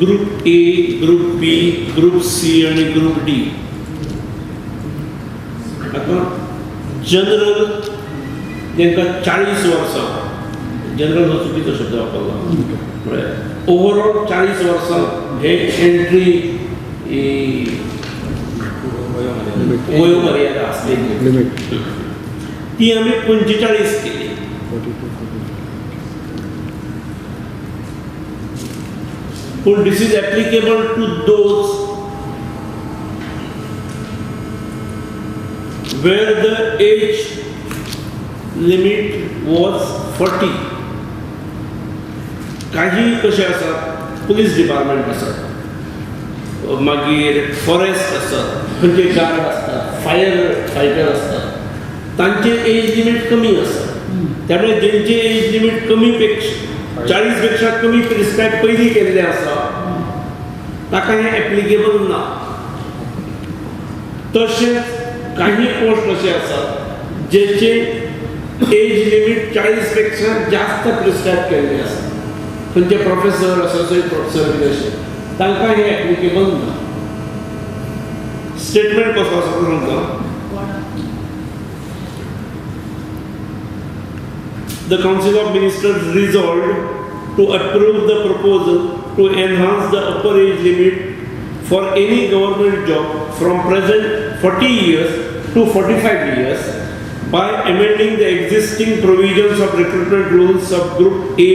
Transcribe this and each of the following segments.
Group A, group B, group C आणि group D. आता general तांकां 40 वर्सां, जनरल हो चुकीचो शब्द वापरला, ओवरऑल 40 वर्सां हे एंट्री वयोमर्यादा असलेली ती आम्ही 45 केली. पण this is applicable to those where the age limit was 40. काही कशे आसात, पुलीस डिपार्टमेंट आसात, मागीर फॉरेस्ट आसात, खंयचे गार्ड आसतात, फायर फायटर आसतात, तांचे एज लिमिट कमी आसा. त्यामुळे जेंचे एज लिमिट कमी पेक्षा 40 पेक्षा कमी प्रिस्क्रायब पयलीं केल्ले आसा ताका हें एप्लिकेबल ना. तशेंच काही पोस्ट असे असतात जेचे एज लिमिट 40 पेक्षा जास्त प्रिस्क्रायब केलेले असतात, खंयचे प्रोफेसर, असोसिएट प्रोफेसर बी अशे तांकां हे एप्लिकेबल ना. स्टेटमेंट कसो आसा तुमकां? The Council of Ministers resolved to approve the proposal to enhance the upper age limit for any government job from present 40 years to 45 years by amending the existing provisions of recruitment rules of Group A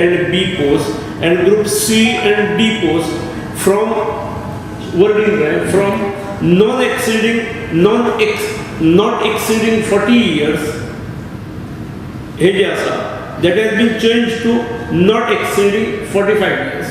and B posts and Group C and D posts from not exceeding 40 years. That has been changed to not exceeding 45 years.